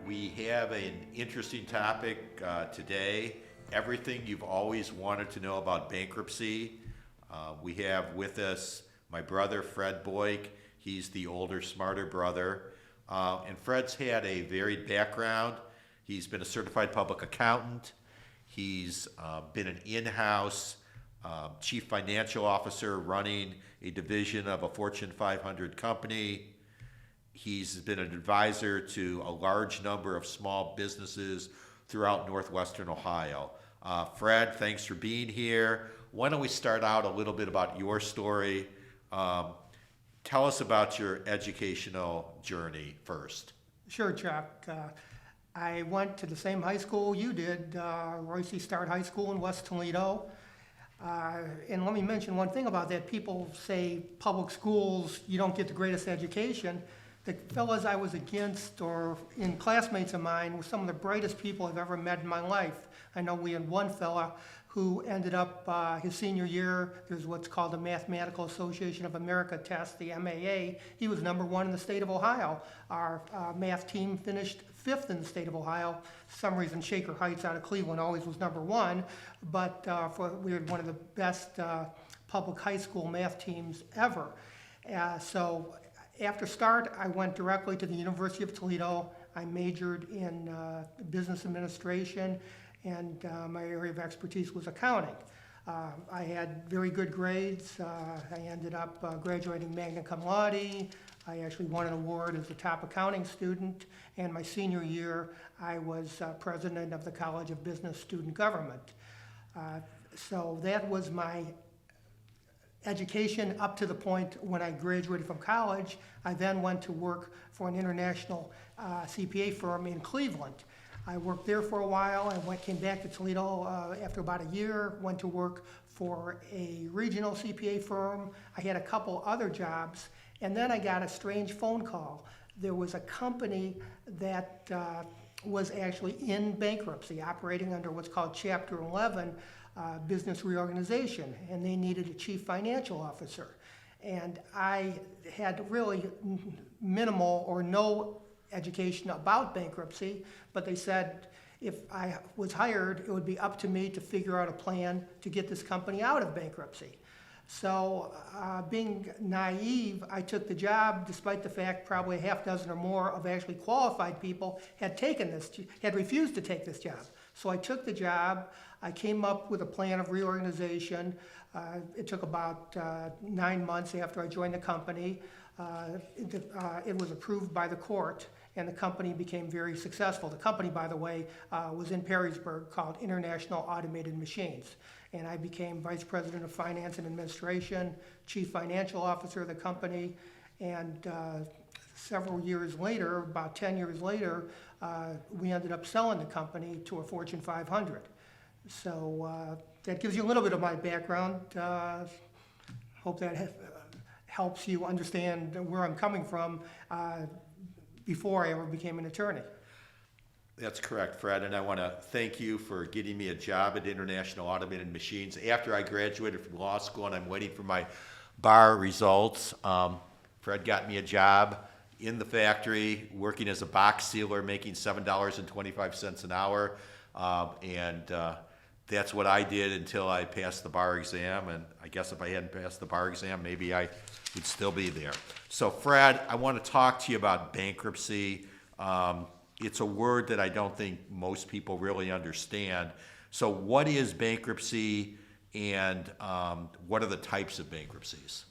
We have an interesting topic today, everything you've always wanted to know about bankruptcy. We have with us my brother, Fred Boyk. He's the older, smarter brother. And Fred's had a varied background. He's been a certified public accountant. He's been an in-house chief financial officer running a division of a Fortune 500 company. He's been an advisor to a large number of small businesses throughout northwestern Ohio. Fred, thanks for being here. Why don't we start out a little bit about your story? Tell us about your educational journey first. Sure, Chuck. I went to the same high school you did, Royce Start High School in West Toledo. And let me mention one thing about that. People say public schools, you don't get the greatest education. The fellas I was against, or in classmates of mine, were some of the brightest people I've ever met in my life. I know we had one fella who ended up his senior year, there's what's called the Mathematical Association of America test, the MAA. He was #1 in the state of Ohio. Our math team finished 5th in the state of Ohio. For some reason, Shaker Heights out of Cleveland always was #1, but we were one of the best public high school math teams ever. So after start, I went directly to the University of Toledo. I majored in business administration, and my area of expertise was accounting. I had very good grades. I ended up graduating magna cum laude. I actually won an award as the top accounting student, and my senior year, I was president of the College of Business Student Government. So that was my education up to the point when I graduated from college. I then went to work for an international CPA firm in Cleveland. I worked there for a while. I came back to Toledo after about a year, went to work for a regional CPA firm. I had a couple other jobs, and then I got a strange phone call. There was a company that was actually in bankruptcy, operating under what's called Chapter 11, business reorganization, and they needed a chief financial officer. And I had really minimal or no education about bankruptcy, but they said if I was hired, it would be up to me to figure out a plan to get this company out of bankruptcy. So being naive, I took the job despite the fact probably a half dozen or more of actually qualified people had refused to take this job. So I took the job. I came up with a plan of reorganization. It took about 9 months after I joined the company. It was approved by the court, and the company became very successful. The company, by the way, was in Perrysburg, called International Automated Machines. And I became Vice President of Finance and Administration, Chief Financial Officer of the company, and several years later, about 10 years later, we ended up selling the company to a Fortune 500. So that gives you a little bit of my background. Hope that helps you understand where I'm coming from before I ever became an attorney. That's correct, Fred, and I want to thank you for getting me a job at International Automated Machines. After I graduated from law school and I'm waiting for my bar results, Fred got me a job in the factory working as a box sealer, making $7.25 an hour, and that's what I did until I passed the bar exam, and I guess if I hadn't passed the bar exam, maybe I would still be there. So Fred, I want to talk to you about bankruptcy. It's a word that I don't think most people really understand. So what is bankruptcy, and what are the types of bankruptcies?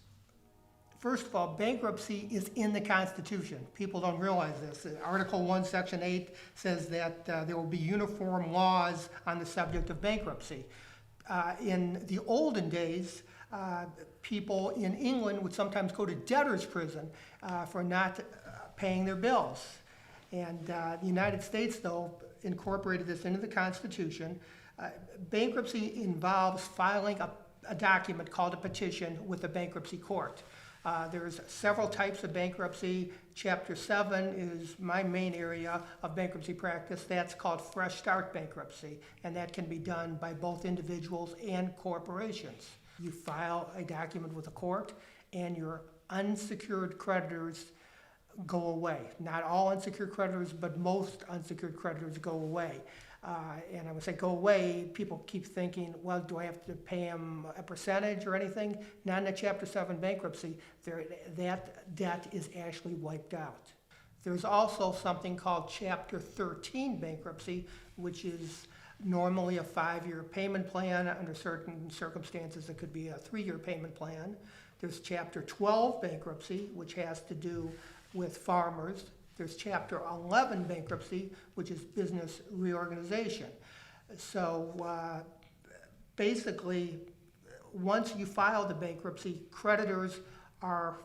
First of all, bankruptcy is in the Constitution. People don't realize this. Article 1, Section 8 says that there will be uniform laws on the subject of bankruptcy. In the olden days, people in England would sometimes go to debtor's prison for not paying their bills. And the United States, though, incorporated this into the Constitution. Bankruptcy involves filing a document called a petition with the bankruptcy court. There's several types of bankruptcy. Chapter 7 is my main area of bankruptcy practice. That's called fresh start bankruptcy, and that can be done by both individuals and corporations. You file a document with a court, and your unsecured creditors go away. Not all unsecured creditors, but most unsecured creditors go away. And I would say go away, people keep thinking, well, do I have to pay them a percentage or anything? Not in a Chapter 7 bankruptcy. That debt is actually wiped out. There's also something called Chapter 13 bankruptcy, which is normally a 5-year payment plan. Under certain circumstances, it could be a 3-year payment plan. There's Chapter 12 bankruptcy, which has to do with farmers. There's Chapter 11 bankruptcy, which is business reorganization. So basically, once you file the bankruptcy, creditors are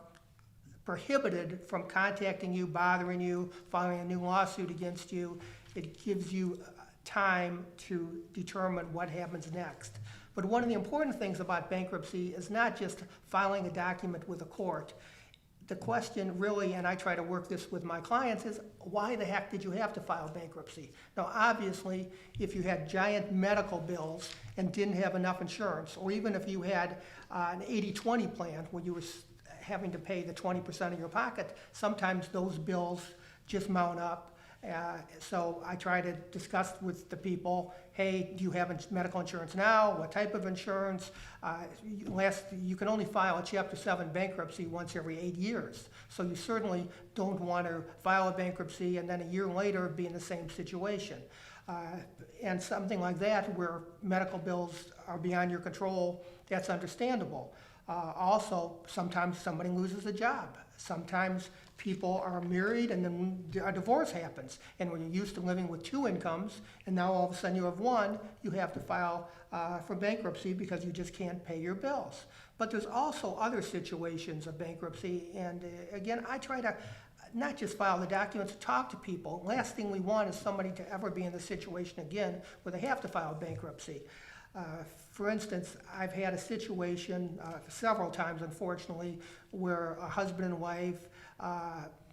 prohibited from contacting you, bothering you, filing a new lawsuit against you. It gives you time to determine what happens next. But one of the important things about bankruptcy is not just filing a document with a court. The question really, and I try to work this with my clients, is why the heck did you have to file bankruptcy? Now, obviously, if you had giant medical bills and didn't have enough insurance, or even if you had an 80-20 plan where you were having to pay the 20% of your pocket, sometimes those bills just mount up. So I try to discuss with the people, hey, do you have medical insurance now? What type of insurance? You can only file a Chapter 7 bankruptcy once every 8 years. So you certainly don't want to file a bankruptcy and then a year later be in the same situation. And something like that where medical bills are beyond your control, that's understandable. Also, sometimes somebody loses a job. Sometimes people are married and then a divorce happens. And when you're used to living with 2 incomes and now all of a sudden you have 1, you have to file for bankruptcy because you just can't pay your bills. But there's also other situations of bankruptcy. And again, I try to not just file the documents, talk to people. Last thing we want is somebody to ever be in the situation again where they have to file bankruptcy. For instance, I've had a situation several times, unfortunately, where a husband and wife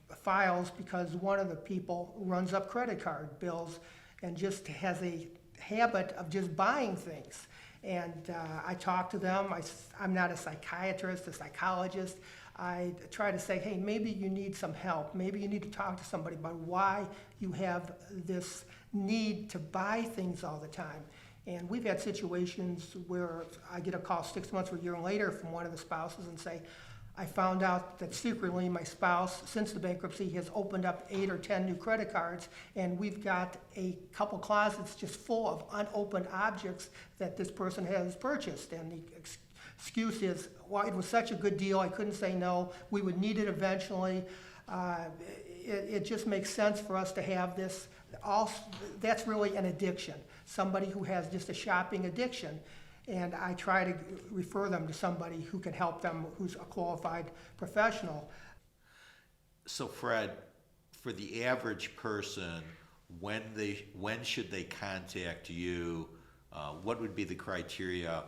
files because one of the people runs up credit card bills and just has a habit of just buying things. And I talk to them. I'm not a psychiatrist, a psychologist. I try to say, hey, maybe you need some help. Maybe you need to talk to somebody about why you have this need to buy things all the time. And we've had situations where I get a call 6 months or a year later from one of the spouses and say, I found out that secretly my spouse, since the bankruptcy, has opened up 8 or 10 new credit cards, and we've got a couple closets just full of unopened objects that this person has purchased. And the excuse is, well, it was such a good deal, I couldn't say no, we would need it eventually. It just makes sense for us to have this. That's really an addiction, somebody who has just a shopping addiction. And I try to refer them to somebody who can help them, who's a qualified professional. So Fred, for the average person, when should they contact you? What would be the criteria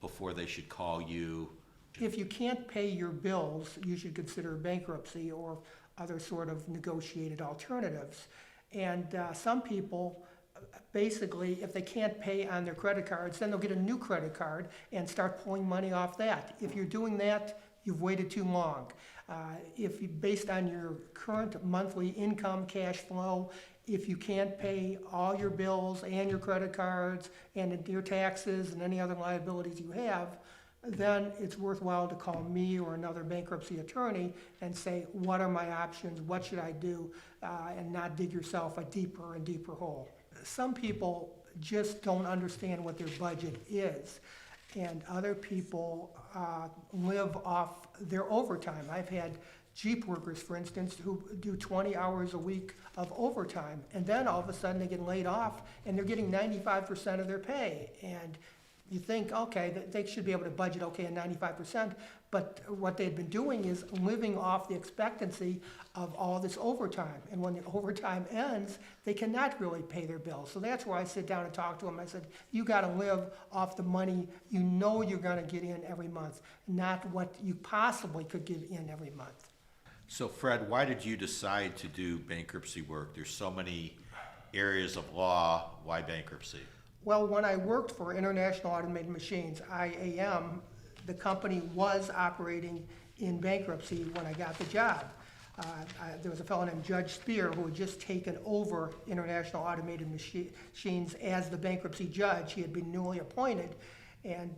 before they should call you? If you can't pay your bills, you should consider bankruptcy or other sort of negotiated alternatives. And some people, basically, if they can't pay on their credit cards, then they'll get a new credit card and start pulling money off that. If you're doing that, you've waited too long. If you, based on your current monthly income, cash flow, if you can't pay all your bills and your credit cards and your taxes and any other liabilities you have, then it's worthwhile to call me or another bankruptcy attorney and say, what are my options, what should I do, and not dig yourself a deeper and deeper hole. Some people just don't understand what their budget is, and other people live off their overtime. I've had Jeep workers, for instance, who do 20 hours a week of overtime, and then all of a sudden they get laid off and they're getting 95% of their pay. And you think, okay, they should be able to budget okay at 95%, but what they've been doing is living off the expectancy of all this overtime. And when the overtime ends, they cannot really pay their bills. So that's where I sit down and talk to them. I said, you got to live off the money you know you're going to get in every month, not what you possibly could get in every month. So Fred, why did you decide to do bankruptcy work? There's so many areas of law. Why bankruptcy? Well, when I worked for International Automated Machines, IAM, the company was operating in bankruptcy when I got the job. There was a fellow named Judge Spear who had just taken over International Automated Machines as the bankruptcy judge. He had been newly appointed, and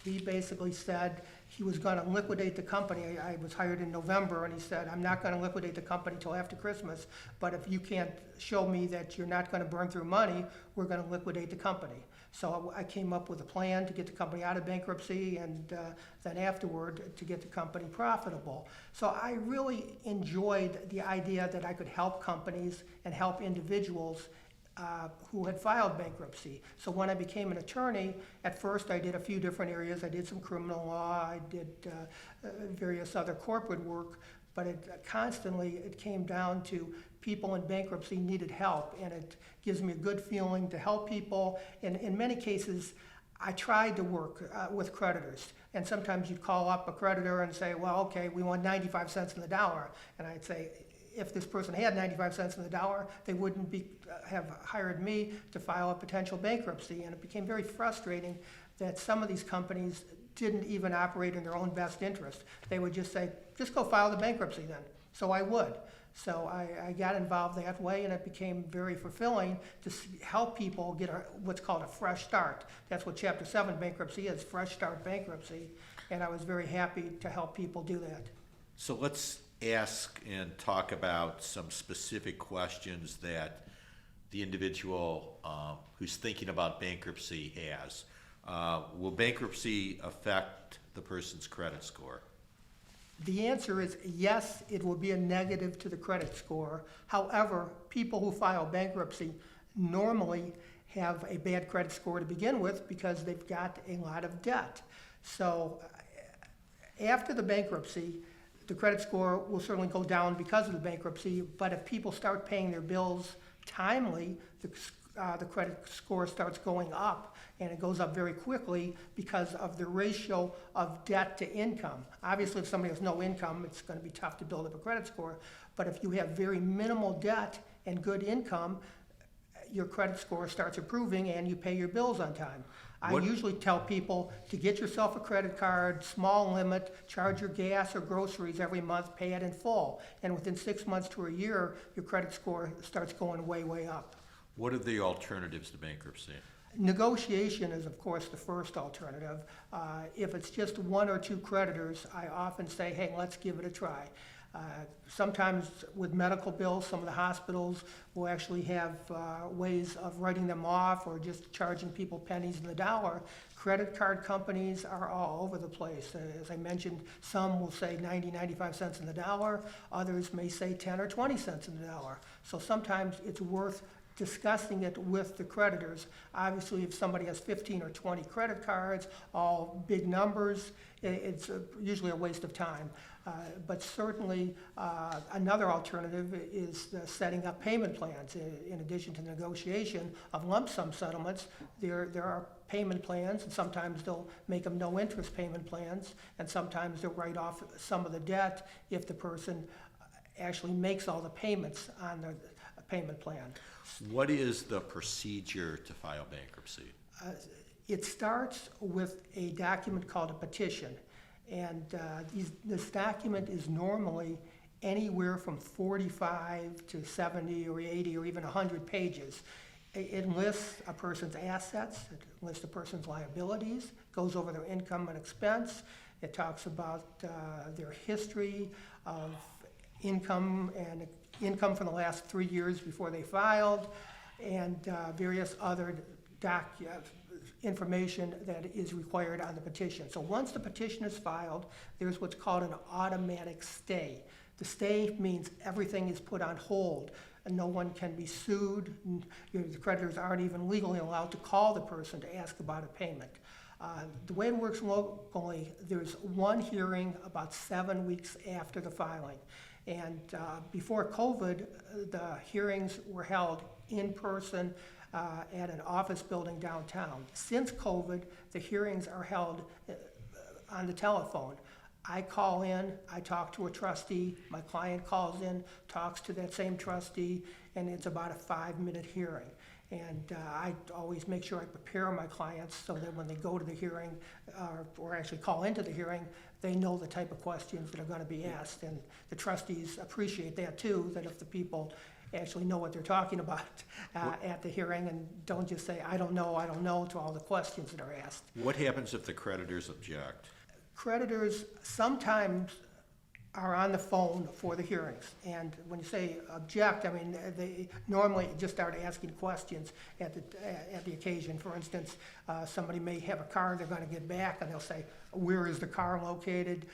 he basically said he was going to liquidate the company. I was hired in November, and he said, I'm not going to liquidate the company till after Christmas, but if you can't show me that you're not going to burn through money, we're going to liquidate the company. So I came up with a plan to get the company out of bankruptcy, and then afterward to get the company profitable. So I really enjoyed the idea that I could help companies and help individuals who had filed bankruptcy. So when I became an attorney, at first I did a few different areas. I did some criminal law, I did various other corporate work, but it came down to people in bankruptcy needed help, and it gives me a good feeling to help people. And in many cases, I tried to work with creditors, and sometimes you'd call up a creditor and say, well, okay, we want 95 cents on the dollar, and I'd say, if this person had 95 cents on the dollar, they wouldn't have hired me to file a potential bankruptcy. And it became very frustrating that some of these companies didn't even operate in their own best interest. They would just say, just go file the bankruptcy then. So I would. So I got involved that way, and it became very fulfilling to help people get what's called a fresh start. That's what Chapter 7 bankruptcy is, fresh start bankruptcy. And I was very happy to help people do that. So let's ask and talk about some specific questions that the individual who's thinking about bankruptcy has. Will bankruptcy affect the person's credit score? The answer is yes, it will be a negative to the credit score. However, people who file bankruptcy normally have a bad credit score to begin with because they've got a lot of debt. So after the bankruptcy, the credit score will certainly go down because of the bankruptcy, but if people start paying their bills timely, the credit score starts going up, and it goes up very quickly because of the ratio of debt to income. Obviously, if somebody has no income, it's going to be tough to build up a credit score, but if you have very minimal debt and good income, your credit score starts improving and you pay your bills on time. I usually tell people to get yourself a credit card, small limit, charge your gas or groceries every month, pay it in full. And within 6 months to a year, your credit score starts going way, way up. What are the alternatives to bankruptcy? Negotiation is, of course, the first alternative. If it's just one or two creditors, I often say, hey, let's give it a try. Sometimes with medical bills, some of the hospitals will actually have ways of writing them off or just charging people pennies on the dollar. Credit card companies are all over the place. As I mentioned, some will say 90, 95 cents on the dollar. Others may say 10 or 20 cents on the dollar. So sometimes it's worth discussing it with the creditors. Obviously, if somebody has 15 or 20 credit cards, all big numbers, it's usually a waste of time. But certainly, another alternative is setting up payment plans. In addition to the negotiation of lump sum settlements, there are payment plans, and sometimes they'll make them no interest payment plans, and sometimes they'll write off some of the debt if the person actually makes all the payments on the payment plan. What is the procedure to file bankruptcy? It starts with a document called a petition, and this document is normally anywhere from 45 to 70 or 80 or even 100 pages. It lists a person's assets, it lists a person's liabilities, goes over their income and expense, it talks about their history of income and income from the last 3 years before they filed, and various other information that is required on the petition. So once the petition is filed, there's what's called an automatic stay. The stay means everything is put on hold, and no one can be sued. The creditors aren't even legally allowed to call the person to ask about a payment. The way it works locally, there's one hearing about 7 weeks after the filing. And before COVID, the hearings were held in person at an office building downtown. Since COVID, the hearings are held on the telephone. I call in, I talk to a trustee, my client calls in, talks to that same trustee, and it's about a 5-minute hearing. And I always make sure I prepare my clients so that when they go to the hearing, or actually call into the hearing, they know the type of questions that are going to be asked. And the trustees appreciate that too, that if the people actually know what they're talking about at the hearing and don't just say, I don't know, to all the questions that are asked. What happens if the creditors object? Creditors sometimes are on the phone for the hearings. And when you say object, I mean, they normally just start asking questions at the occasion. For instance, somebody may have a car they're going to get back, and they'll say, where is the car located?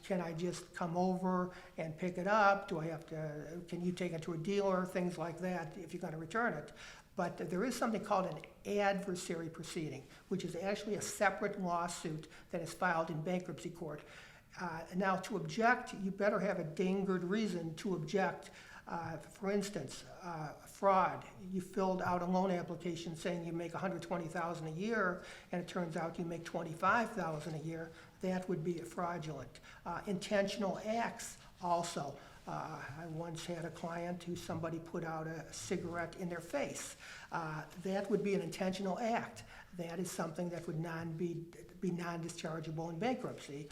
Can I just come over and pick it up? Do I have to, can you take it to a dealer? Things like that if you're going to return it. But there is something called an adversary proceeding, which is actually a separate lawsuit that is filed in bankruptcy court. Now, to object, you better have a dang good reason to object. For instance, fraud. You filled out a loan application saying you make $120,000 a year, and it turns out you make $25,000 a year. That would be fraudulent. Intentional acts also. I once had a client who somebody put out a cigarette in their face. That would be an intentional act. That is something that would be non-dischargeable in bankruptcy.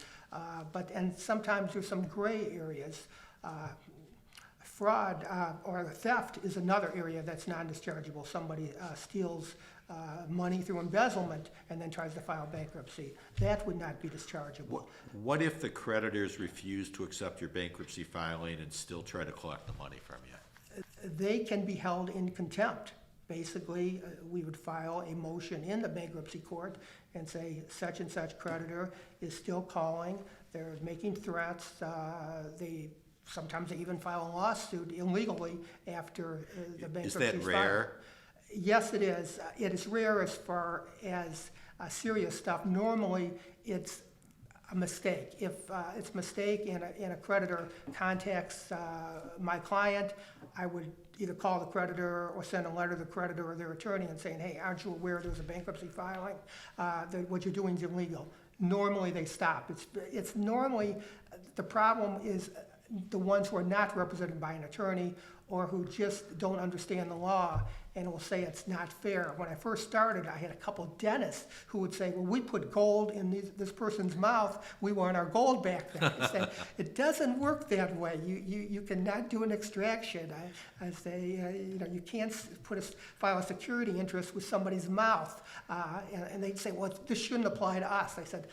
And sometimes there's some gray areas. Fraud or theft is another area that's non-dischargeable. Somebody steals money through embezzlement and then tries to file bankruptcy. That would not be dischargeable. What if the creditors refuse to accept your bankruptcy filing and still try to collect the money from you? They can be held in contempt. Basically, we would file a motion in the bankruptcy court and say such and such creditor is still calling, they're making threats, sometimes they even file a lawsuit illegally after the bankruptcy is filed. Is that rare? Yes, it is. It is rare as far as serious stuff. Normally, it's a mistake. If it's a mistake and a creditor contacts my client, I would either call the creditor or send a letter to the creditor or their attorney and saying, hey, aren't you aware there's a bankruptcy filing? What you're doing is illegal. Normally, they stop. It's normally, the problem is the ones who are not represented by an attorney or who just don't understand the law and will say it's not fair. When I first started, I had a couple of dentists who would say, well, we put gold in this person's mouth. We want our gold back then. I said, it doesn't work that way. You cannot do an extraction. I say, you can't file a security interest with somebody's mouth. And they'd say, well, this shouldn't apply to us. I said,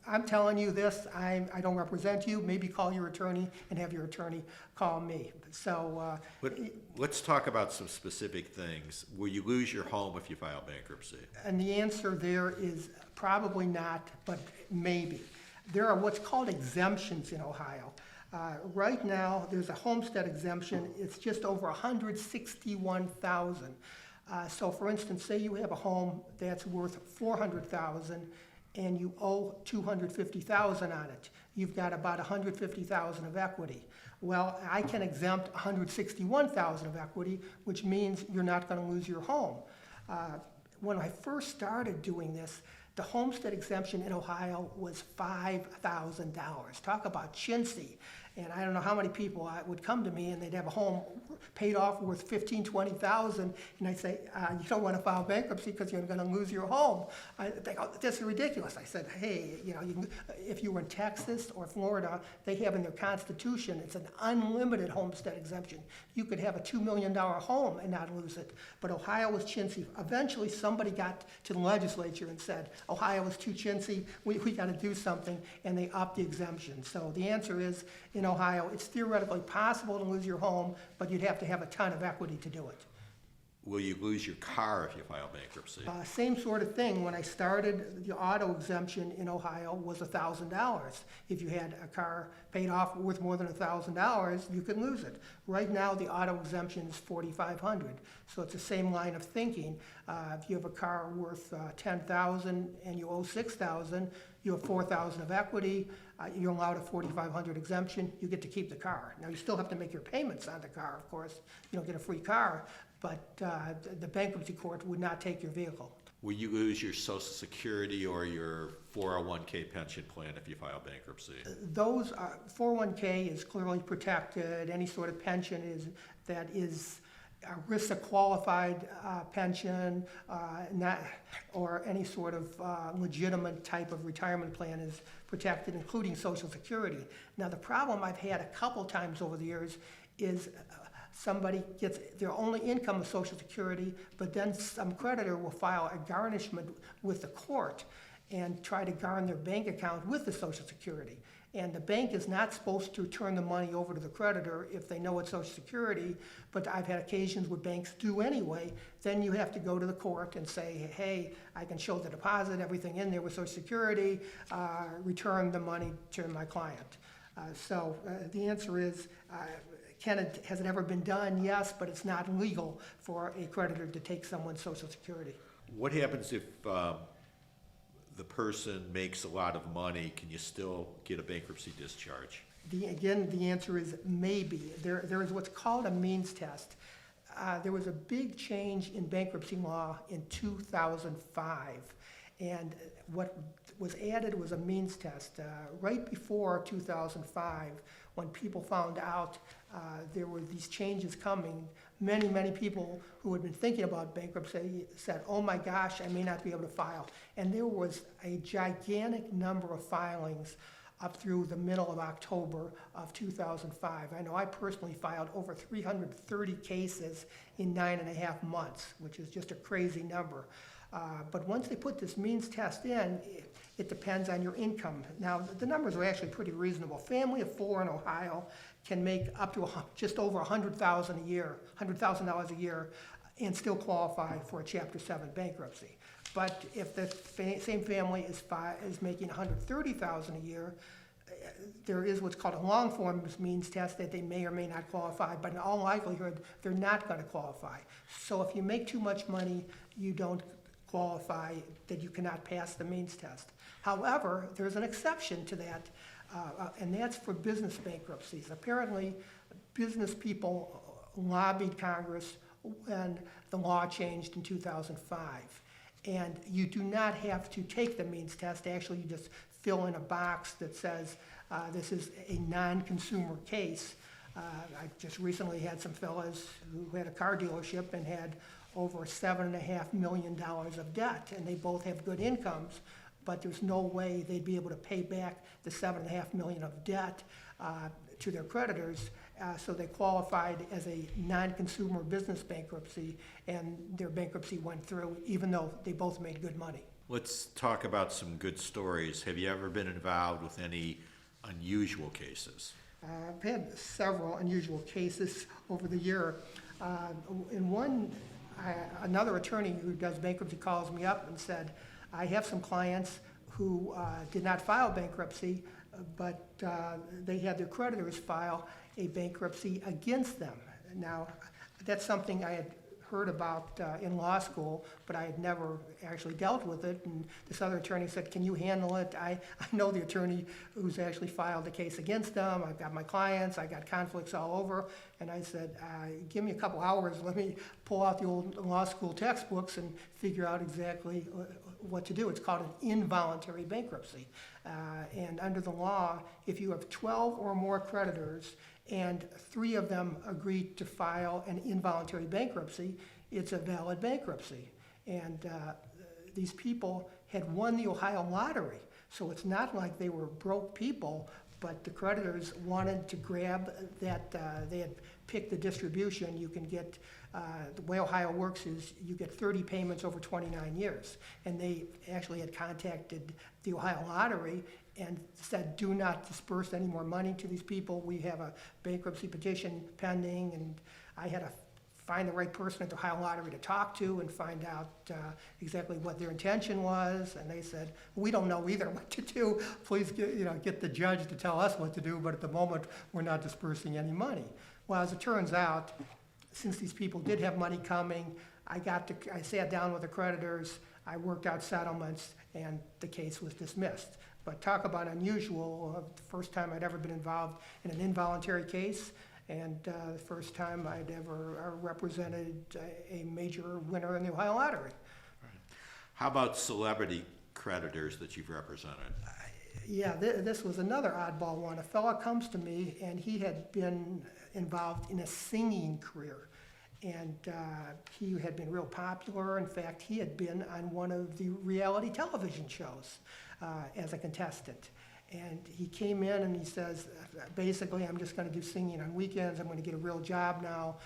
I'm telling you this, I don't represent you, maybe call your attorney and have your attorney call me. So, but let's talk about some specific things. Will you lose your home if you file bankruptcy? And the answer there is probably not, but maybe. There are what's called exemptions in Ohio. Right now, there's a homestead exemption. It's just over $161,000. So for instance, say you have a home that's worth $400,000 and you owe $250,000 on it. You've got about $150,000 of equity. Well, I can exempt $161,000 of equity, which means you're not going to lose your home. When I first started doing this, the homestead exemption in Ohio was $5,000. Talk about chintzy. And I don't know how many people would come to me and they'd have a home paid off worth $15,000, $20,000, and I'd say, you don't want to file bankruptcy because you're going to lose your home. They go, this is ridiculous. I said, hey, if you were in Texas or Florida, they have in their constitution, it's an unlimited homestead exemption. You could have a $2 million home and not lose it. But Ohio was chintzy. Eventually, somebody got to the legislature and said, Ohio is too chintzy, we got to do something, and they upped the exemption. So the answer is, in Ohio, it's theoretically possible to lose your home, but you'd have to have a ton of equity to do it. Will you lose your car if you file bankruptcy? Same sort of thing. When I started, the auto exemption in Ohio was $1,000. If you had a car paid off worth more than $1,000, you could lose it. Right now, the auto exemption is $4,500. So it's the same line of thinking. If you have a car worth $10,000 and you owe $6,000, you have $4,000 of equity. You're allowed a $4,500 exemption. You get to keep the car. Now, you still have to make your payments on the car, of course. You don't get a free car, but the bankruptcy court would not take your vehicle. Will you lose your Social Security or your 401k pension plan if you file bankruptcy? Those 401k is clearly protected. Any sort of pension is ERISA qualified pension, not, or any sort of legitimate type of retirement plan is protected, including Social Security. Now, the problem I've had a couple times over the years is somebody gets their only income is Social Security, but then some creditor will file a garnishment with the court and try to garner their bank account with the Social Security. And the bank is not supposed to turn the money over to the creditor if they know it's Social Security, but I've had occasions where banks do anyway. Then you have to go to the court and say, hey, I can show the deposit, everything in there with Social Security, return the money to my client. So the answer is, has it ever been done? Yes, but it's not legal for a creditor to take someone's Social Security. What happens if the person makes a lot of money? Can you still get a bankruptcy discharge? Again, the answer is maybe. There is what's called a means test. There was a big change in bankruptcy law in 2005, and what was added was a means test. Right before 2005, when people found out there were these changes coming, many people who had been thinking about bankruptcy said, oh my gosh, I may not be able to file. And there was a gigantic number of filings up through the middle of October of 2005. I know I personally filed over 330 cases in 9.5 months, which is just a crazy number. But once they put this means test in, it depends on your income. Now, the numbers are actually pretty reasonable. Family of 4 in Ohio can make up to just over $100,000 a year, $100,000 a year, and still qualify for a Chapter 7 bankruptcy. But if the same family is making $130,000 a year, there is what's called a long form means test that they may or may not qualify, but in all likelihood, they're not going to qualify. So if you make too much money, you don't qualify, that you cannot pass the means test. However, there's an exception to that, and that's for business bankruptcies. Apparently, business people lobbied Congress when the law changed in 2005. And you do not have to take the means test. Actually, you just fill in a box that says this is a non-consumer case. I just recently had some fellas who had a car dealership and had over $7.5 million of debt, and they both have good incomes, but there's no way they'd be able to pay back the $7.5 million of debt to their creditors, so they qualified as a non-consumer business bankruptcy, and their bankruptcy went through, even though they both made good money. Let's talk about some good stories. Have you ever been involved with any unusual cases? I've had several unusual cases over the year. In one, another attorney who does bankruptcy calls me up and said, I have some clients who did not file bankruptcy, but they had their creditors file a bankruptcy against them. Now, that's something I had heard about in law school, but I had never actually dealt with it. And this other attorney said, can you handle it? I know the attorney who's actually filed the case against them. I've got my clients. I got conflicts all over. And I said, give me a couple hours. Let me pull out the old law school textbooks and figure out exactly what to do. It's called an involuntary bankruptcy. And under the law, if you have 12 or more creditors and 3 of them agreed to file an involuntary bankruptcy, it's a valid bankruptcy. And these people had won the Ohio lottery, so it's not like they were broke people, but the creditors wanted to grab that, they had picked the distribution. You can get, the way Ohio works is you get 30 payments over 29 years. And they actually had contacted the Ohio lottery and said, do not disperse any more money to these people. We have a bankruptcy petition pending, and I had to find the right person at the Ohio lottery to talk to and find out exactly what their intention was. And they said, we don't know either what to do. Please get the judge to tell us what to do, but at the moment, we're not dispersing any money. Well, as it turns out, since these people did have money coming, I sat down with the creditors, I worked out settlements, and the case was dismissed. But talk about unusual, the first time I'd ever been involved in an involuntary case, and the first time I'd ever represented a major winner in the Ohio lottery. Right. How about celebrity creditors that you've represented? Yeah, this was another oddball one. A fella comes to me, and he had been involved in a singing career. And he had been real popular. In fact, he had been on one of the reality television shows as a contestant. And he came in and he says, basically, I'm just going to do singing on weekends. I'm going to get a real job now.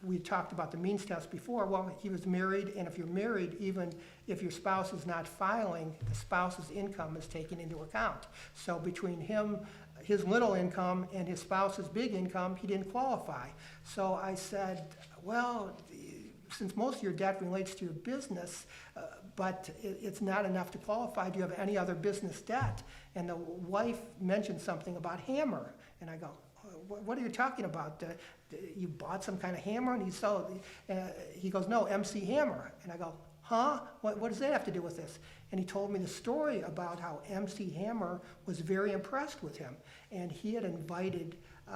We talked about the means test before. Well, he was married, and if you're married, even if your spouse is not filing, the spouse's income is taken into account. So between him, his little income, and his spouse's big income, he didn't qualify. So I said, well, since most of your debt relates to your business, but it's not enough to qualify, do you have any other business debt? And the wife mentioned something about hammer. And I go, what are you talking about? You bought some kind of hammer? And he goes, no, MC Hammer. And I go, huh? What does that have to do with this? And he told me the story about how MC Hammer was very impressed with him. And he had invited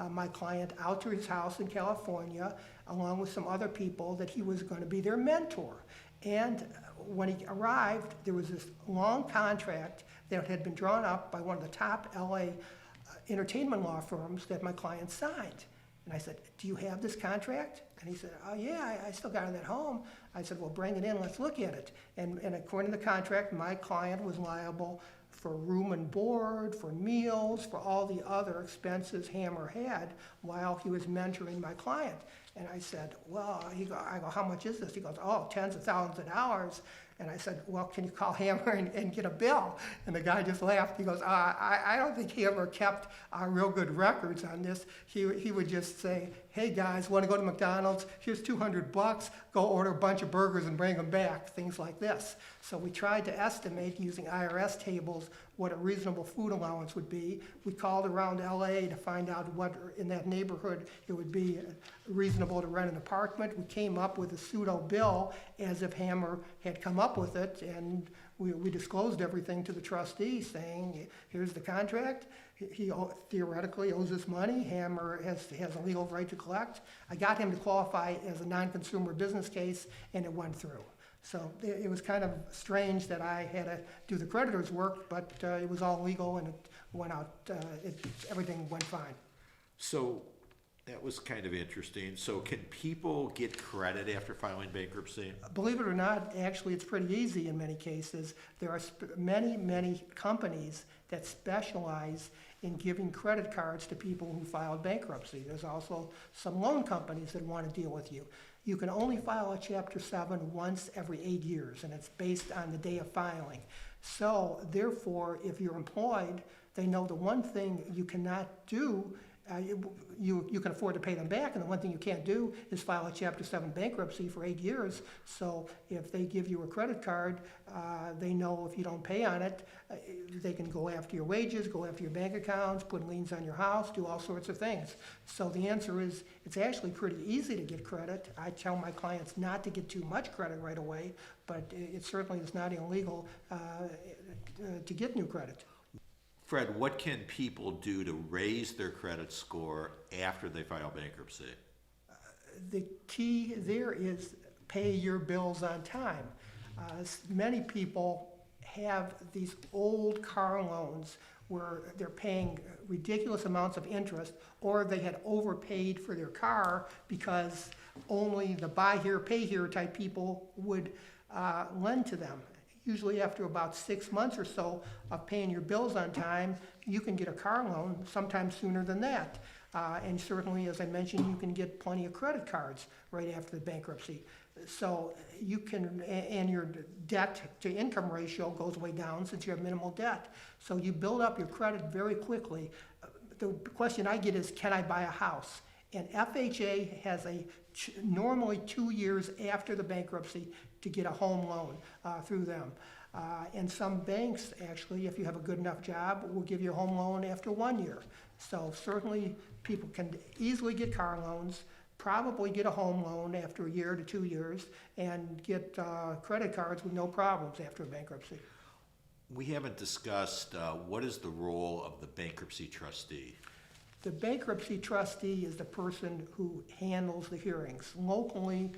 my client out to his house in California, along with some other people, that he was going to be their mentor. And when he arrived, there was this long contract that had been drawn up by one of the top LA entertainment law firms that my client signed. And I said, do you have this contract? And he said, oh yeah, I still got it at home. I said, well, bring it in, let's look at it. And according to the contract, my client was liable for room and board, for meals, for all the other expenses Hammer had while he was mentoring my client. And I said, well, I go, how much is this? He goes, oh, tens of thousands of dollars. And I said, well, can you call Hammer and get a bill? And the guy just laughed. He goes, I don't think Hammer kept real good records on this. He would just say, hey guys, want to go to McDonald's? Here's $200. Go order a bunch of burgers and bring them back, things like this. So we tried to estimate using IRS tables what a reasonable food allowance would be. We called around LA to find out what in that neighborhood it would be reasonable to rent an apartment. We came up with a pseudo bill as if Hammer had come up with it, and we disclosed everything to the trustee, saying, here's the contract. He theoretically owes us money. Hammer has a legal right to collect. I got him to qualify as a non-consumer business case, and it went through. So it was kind of strange that I had to do the creditor's work, but it was all legal, and it went out. Everything went fine. So that was kind of interesting. So can people get credit after filing bankruptcy? Believe it or not, actually, it's pretty easy in many cases. There are many companies that specialize in giving credit cards to people who filed bankruptcy. There's also some loan companies that want to deal with you. You can only file a Chapter 7 once every 8 years, and it's based on the day of filing. So, therefore, if you're employed, they know the one thing you cannot do, you can afford to pay them back, and the one thing you can't do is file a Chapter 7 bankruptcy for 8 years. So if they give you a credit card, they know if you don't pay on it, they can go after your wages, go after your bank accounts, put liens on your house, do all sorts of things. So the answer is, it's actually pretty easy to get credit. I tell my clients not to get too much credit right away, but it certainly is not illegal to get new credit. Fred, what can people do to raise their credit score after they file bankruptcy? The key there is pay your bills on time. Many people have these old car loans where they're paying ridiculous amounts of interest, or they had overpaid for their car because only the buy here, pay here type people would lend to them. Usually after about 6 months or so of paying your bills on time, you can get a car loan, sometimes sooner than that. And certainly, as I mentioned, you can get plenty of credit cards right after the bankruptcy. So you can, and your debt to income ratio goes way down since you have minimal debt. So you build up your credit very quickly. The question I get is, can I buy a house? And FHA has normally 2 years after the bankruptcy to get a home loan through them. And some banks, actually, if you have a good enough job, will give you a home loan after 1 year. So certainly people can easily get car loans, probably get a home loan after 1 year to 2 years, and get credit cards with no problems after a bankruptcy. We haven't discussed what is the role of the bankruptcy trustee? The bankruptcy trustee is the person who handles the hearings. Locally,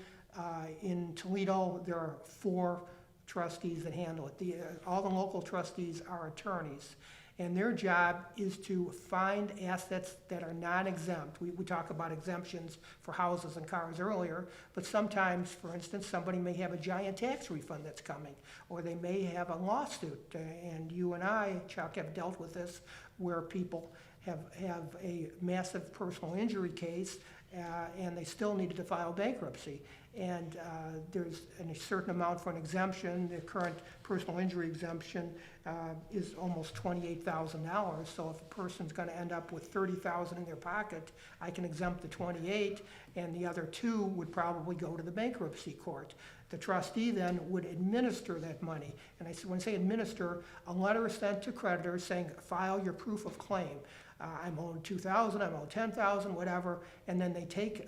in Toledo, there are 4 trustees that handle it. All the local trustees are attorneys. And their job is to find assets that are non-exempt. We talk about exemptions for houses and cars earlier, but sometimes, for instance, somebody may have a giant tax refund that's coming, or they may have a lawsuit. And you and I, Chuck, have dealt with this, where people have a massive personal injury case, and they still needed to file bankruptcy. And there's a certain amount for an exemption. The current personal injury exemption is almost $28,000. So if a person's going to end up with $30,000 in their pocket, I can exempt the 28, and the other 2 would probably go to the bankruptcy court. The trustee then would administer that money. And when I say administer, a letter is sent to creditors saying, file your proof of claim. I'm owed $2,000, I'm owed $10,000, whatever, and then they take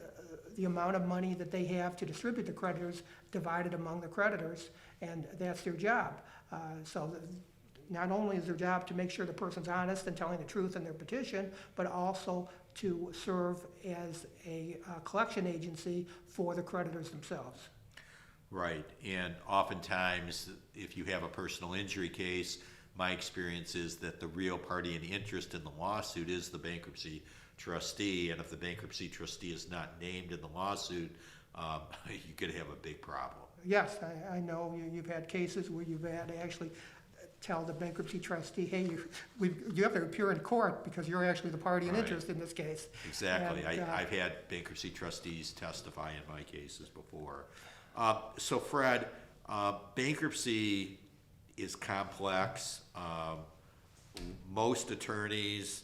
the amount of money that they have to distribute to creditors, divided among the creditors, and that's their job. Not only is their job to make sure the person's honest and telling the truth in their petition, but also to serve as a collection agency for the creditors themselves. Right, and oftentimes, if you have a personal injury case, my experience is that the real party in interest in the lawsuit is the bankruptcy trustee, and if the bankruptcy trustee is not named in the lawsuit, you could have a big problem. Yes, I know you've had cases where you've had to actually tell the bankruptcy trustee, hey, you have to appear in court because you're actually the party in interest in this case. Exactly. And, I've had bankruptcy trustees testify in my cases before. So Fred, bankruptcy is complex. Most attorneys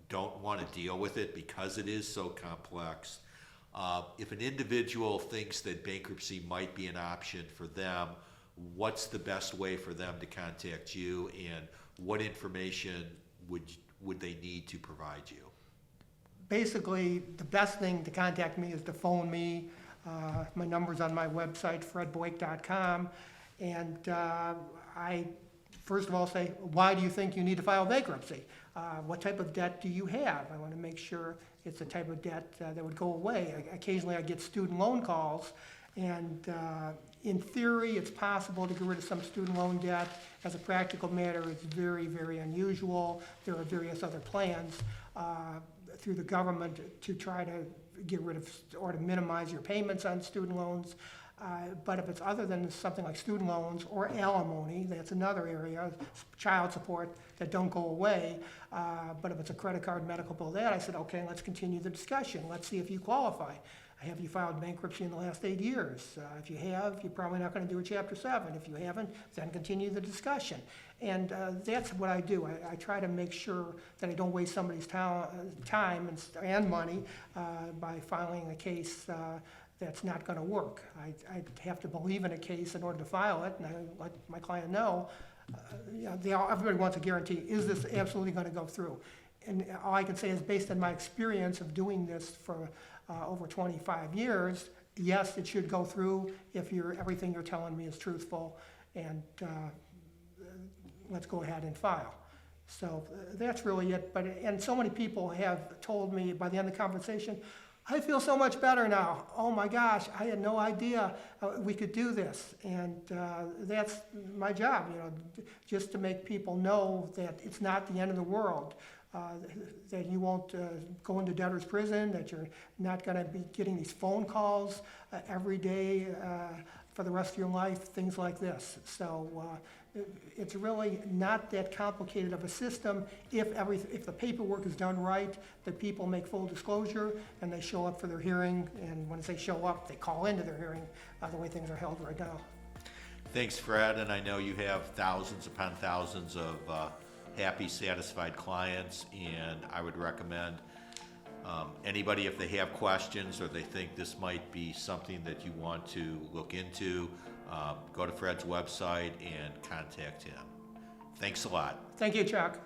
don't want to deal with it because it is so complex. If an individual thinks that bankruptcy might be an option for them, what's the best way for them to contact you, and what information would they need to provide you? Basically, the best thing to contact me is to phone me. My number's on my website, fredboyk.com. And I, first of all, say, why do you think you need to file bankruptcy? What type of debt do you have? I want to make sure it's the type of debt that would go away. Occasionally I get student loan calls, and in theory it's possible to get rid of some student loan debt. As a practical matter, it's very, very unusual. There are various other plans through the government to try to get rid of or to minimize your payments on student loans. But if it's other than something like student loans or alimony, that's another area, child support that don't go away. But if it's a credit card, medical bill, that, I said, okay, let's continue the discussion. Let's see if you qualify. Have you filed bankruptcy in the last 8 years? If you have, you're probably not going to do a Chapter 7. If you haven't, then continue the discussion. And that's what I do. I try to make sure that I don't waste somebody's time and money by filing a case that's not going to work. I have to believe in a case in order to file it, and I let my client know. Everybody wants a guarantee. Is this absolutely going to go through? And all I can say is, based on my experience of doing this for over 25 years, yes, it should go through if everything you're telling me is truthful, and let's go ahead and file. So that's really it. And so many people have told me by the end of the conversation, I feel so much better now. Oh my gosh, I had no idea we could do this. And that's my job, just to make people know that it's not the end of the world, that you won't go into debtor's prison, that you're not going to be getting these phone calls every day for the rest of your life, things like this. So it's really not that complicated of a system if the paperwork is done right, that people make full disclosure and they show up for their hearing, and when they show up, they call into their hearing, the way things are held right now. Thanks, Fred, and I know you have thousands upon thousands of happy, satisfied clients, and I would recommend anybody, if they have questions or they think this might be something that you want to look into, go to Fred's website and contact him. Thanks a lot. Thank you, Chuck.